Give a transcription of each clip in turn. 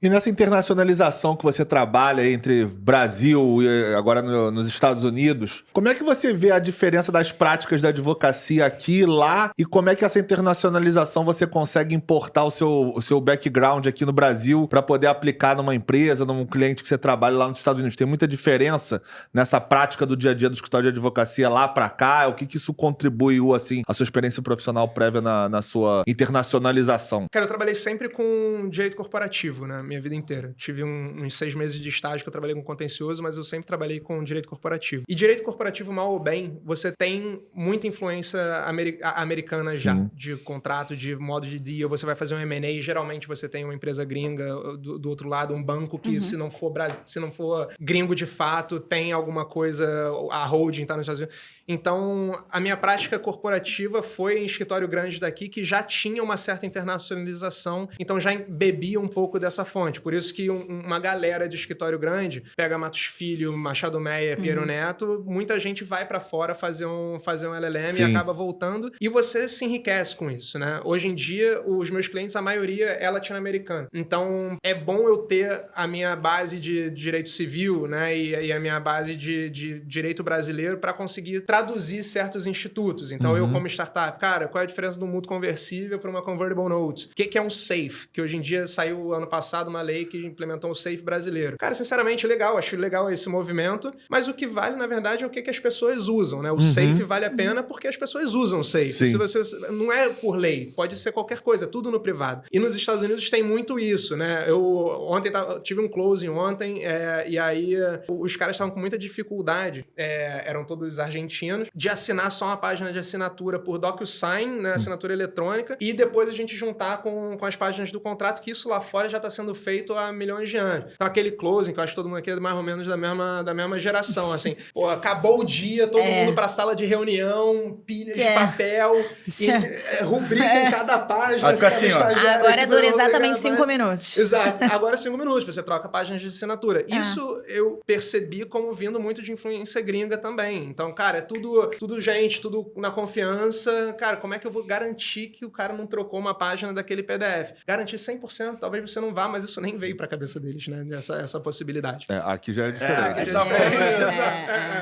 E nessa internacionalização que você trabalha entre Brasil e agora nos Estados Unidos, como é que você vê a diferença das práticas da advocacia aqui e lá, e como é que essa internacionalização você consegue importar o seu background aqui no Brasil para poder aplicar numa empresa, num cliente que você trabalha lá nos Estados Unidos? Tem muita diferença nessa prática do dia a dia do escritório de advocacia lá para cá? O que isso contribuiu, assim, a sua experiência profissional prévia na sua internacionalização? Cara, eu trabalhei sempre com direito corporativo, né? Minha vida inteira. Tive uns 6 meses de estágio que eu trabalhei com contencioso, mas eu sempre trabalhei com direito corporativo. E direito corporativo, mal ou bem, você tem muita influência americana já, de contrato, de modo de deal. Você vai fazer um M&A, geralmente você tem uma empresa gringa do outro lado, um banco que se não for gringo de fato, tem alguma coisa, a holding tá nos Estados Unidos. Então, a minha prática corporativa foi em escritório grande daqui que já tinha uma certa internacionalização, então já bebia um pouco dessa fonte. Por isso que uma galera de escritório grande pega Matos Filho, Machado Meia, Pinheiro Neto, muita gente vai pra fora fazer um LLM e acaba voltando, e você se enriquece com isso, né? Hoje em dia, os meus clientes, a maioria é latino-americana. Então, é bom eu ter a minha base de direito civil, né, e a minha base de direito brasileiro para conseguir traduzir certos institutos. Então, eu como startup, cara, qual é a diferença do mútuo conversível para uma convertible notes? O que é um SAFE? Que hoje em dia saiu ano passado uma lei que implementou o SAFE brasileiro. Cara, sinceramente, legal, acho legal esse movimento, mas o que vale, na verdade, é o que as pessoas usam, né? O SAFE vale a pena porque as pessoas usam o SAFE. Se você, não é por lei, pode ser qualquer coisa, tudo no privado. E nos Estados Unidos tem muito isso, né? Eu tive um closing ontem, e aí os caras estavam com muita dificuldade, eram todos argentinos, de assinar só uma página de assinatura por DocuSign, né, assinatura eletrônica, e depois a gente juntar com as páginas do contrato, que isso lá fora já está sendo feito há milhões de anos. Então aquele closing, que eu acho que todo mundo aqui é mais ou menos da mesma geração, assim, pô, acabou o dia, todo mundo pra sala de reunião, pilha de papel, e rubrica em cada página. Fica assim, ó. Agora dura exatamente 5 minutos. Exato. Agora 5 minutos, você troca páginas de assinatura. Isso eu percebi como vindo muito de influência gringa também. Então, cara, é tudo gente, tudo na confiança. Cara, como é que eu vou garantir que o cara não trocou uma página daquele PDF? Garantir 100%, talvez você não vá, mas isso nem veio pra cabeça deles, né? Essa possibilidade. Aqui já é diferente.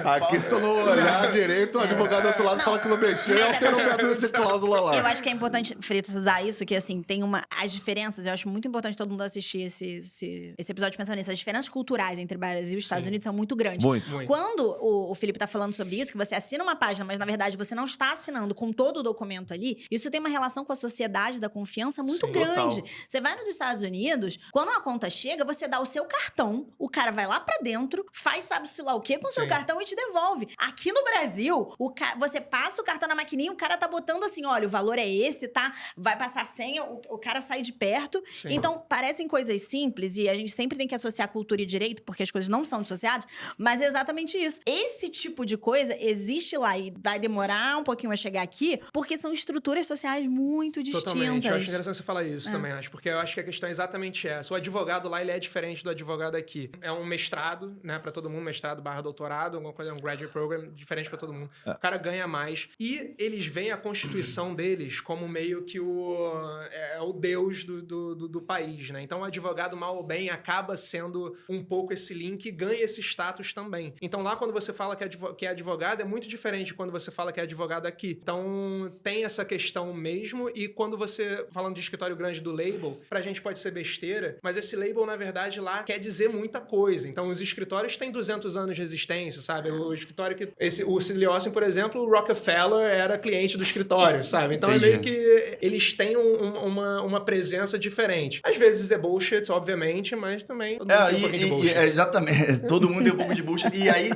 Aqui se tu não olhar direito, o advogado do outro lado fala que não mexeu, tem um método de cláusula lá. Eu acho que é importante frisar isso, que assim, tem as diferenças, eu acho muito importante todo mundo assistir esse episódio pensando nisso. As diferenças culturais entre Brasil e Estados Unidos são muito grandes. Muito. Quando o Felipe tá falando sobre isso, que você assina uma página, mas na verdade você não está assinando com todo o documento ali, isso tem uma relação com a sociedade da confiança muito grande. Total. Você vai nos Estados Unidos, quando a conta chega, você dá o seu cartão, o cara vai lá pra dentro, faz sabe-se lá o quê com o seu cartão e te devolve. Aqui no Brasil, você passa o cartão na maquininha, o cara tá botando assim, olha, o valor é esse, tá? Vai passar a senha, o cara sai de perto. Sim. Então, parecem coisas simples e a gente sempre tem que associar cultura e direito, porque as coisas não são dissociadas, mas é exatamente isso. Esse tipo de coisa existe lá e vai demorar um pouquinho a chegar aqui, porque são estruturas sociais muito distintas. Totalmente. Eu acho interessante você falar isso também, acho, porque eu acho que a questão é exatamente essa. O advogado lá, ele é diferente do advogado aqui. É um mestrado, né, pra todo mundo, mestrado / doutorado, alguma coisa, um graduate program, diferente pra todo mundo. O cara ganha mais. E eles veem a constituição deles como meio que o deus do país, né? Então, o advogado, mal ou bem, acaba sendo um pouco esse link e ganha esse status também. Então, lá, quando você fala que é advogado, é muito diferente quando você fala que é advogado aqui. Então, tem essa questão mesmo, e quando você, falando de escritório grande do label, pra gente pode ser besteira, mas esse label, na verdade, lá quer dizer muita coisa. Então, os escritórios têm 200 anos de existência, sabe? O escritório o Sidley Austin, por exemplo, o Rockefeller era cliente do escritório, sabe? Então, é meio que eles têm uma presença diferente. Às vezes é bullshit, obviamente, mas também todo mundo tem um pouquinho de bullshit. Exatamente. Todo mundo tem um pouco de bullshit. E aí,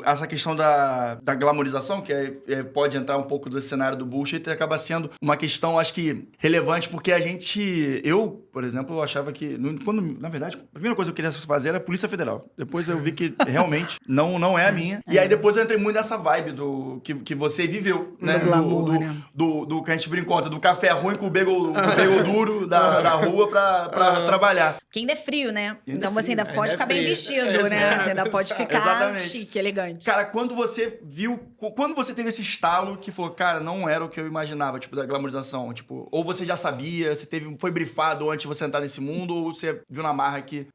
essa questão da glamorização, que pode entrar um pouco do cenário do bullshit, acaba sendo uma questão, acho que, relevante, porque eu, por exemplo, eu achava que, na verdade, a primeira coisa que eu queria fazer era a Polícia Federal. Depois eu vi que realmente não é a minha. E aí depois eu entrei muito nessa vibe que você viveu, né? Do glamour, né? Do que a gente brinca, do café ruim com o bagel duro da rua pra trabalhar. Porque ainda é frio, né? Então você ainda Ainda pode é ficar bem frio. vestido, né? Você ainda pode ficar Exatamente. chique, elegante. Cara, quando você teve esse estalo que falou, cara, não era o que eu imaginava, tipo, da glamorização, tipo, ou você já sabia, foi brifado antes de você entrar nesse mundo, ou você viu na marra que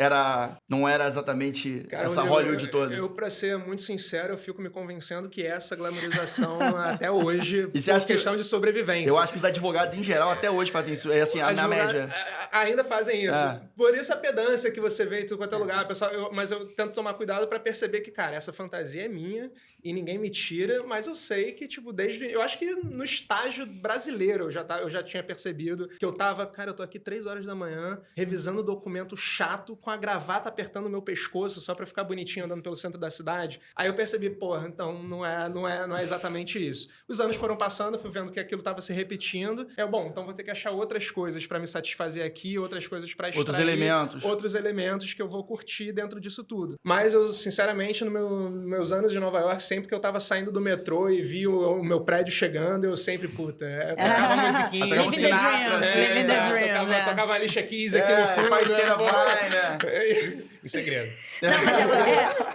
não era exatamente essa Hollywood toda? Eu, pra ser muito sincero, eu fico me convencendo que essa glamorização até hoje E você é acha que- questão de sobrevivência. Eu acho que os advogados, em geral, até hoje fazem isso, é assim, na Advogados, média. Ainda fazem isso. É. Por isso a pedância que você vê em tudo quanto é lugar, pessoal. Mas eu tento tomar cuidado pra perceber que, cara, essa fantasia é minha e ninguém me tira, mas eu sei que, tipo, eu acho que no estágio brasileiro eu já tinha percebido que eu tava, cara, eu tô aqui 3 horas da manhã, revisando documento chato, com a gravata apertando o meu pescoço só pra ficar bonitinho andando pelo centro da cidade. Aí eu percebi, porra, então não é exatamente isso. Os anos foram passando, eu fui vendo que aquilo tava se repetindo. Bom, então vou ter que achar outras coisas pra me satisfazer aqui, outras coisas pra extrair. Outros elementos que eu vou curtir dentro disso tudo. Mas eu, sinceramente, nos meus anos de Nova York, sempre que eu tava saindo do metrô e vi o meu prédio chegando, eu sempre, tocava musiquinha. Tocava Living the Sinatra, dream, living the exato, dream, né? tocava a Alicia Keys aqui no fundo. parceira vai, né? Em segredo. Não,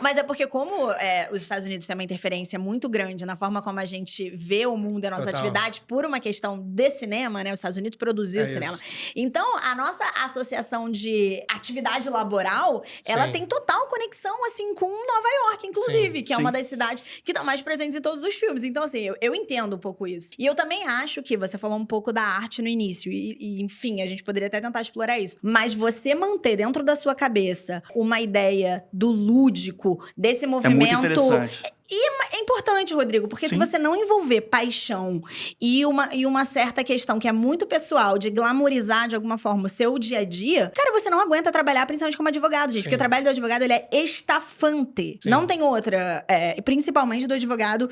mas é porque como os Estados Unidos têm uma interferência muito grande na forma como a gente vê o mundo e a nossa Total. atividade por uma questão de cinema, né? Os Estados Unidos produziu cinema. Isso. Então, a nossa associação de atividade laboral, ela Sim. tem total conexão, assim, com Nova York, inclusive, que é uma das cidades que estão mais presentes em todos os filmes. Então, assim, eu entendo um pouco isso. E eu também acho que você falou um pouco da arte no início. E, enfim, a gente poderia até tentar explorar isso. Mas você manter dentro da sua cabeça uma ideia do lúdico, desse É muito movimento. interessante. E é importante, Rodrigo, porque se você não envolver paixão e uma certa questão que é muito pessoal, de glamorizar de alguma forma o seu dia a dia, cara, você não aguenta trabalhar, principalmente como advogado, gente. Sim. Porque o trabalho do advogado, ele é estafante. Sim. Não tem outra. Principalmente do advogado...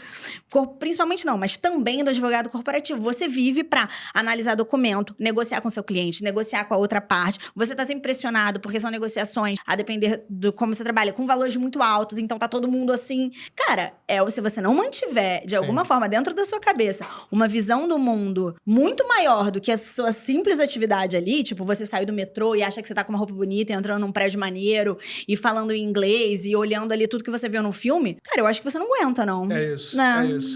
Principalmente não, mas também do advogado corporativo. Você vive pra analisar documento, negociar com seu cliente, negociar com a outra parte. Você tá sempre pressionado, porque são negociações, a depender do como você trabalha, com valores muito altos. Então tá todo mundo assim... Cara, se você não mantiver, de alguma forma, dentro da sua cabeça, uma visão do mundo muito maior do que a sua simples atividade ali, tipo, você sair do metrô e acha que você tá com uma roupa bonita, entrando num prédio maneiro, e falando em inglês, e olhando ali tudo que você viu no filme, cara, eu acho que você não aguenta, não. É isso, Né? é isso.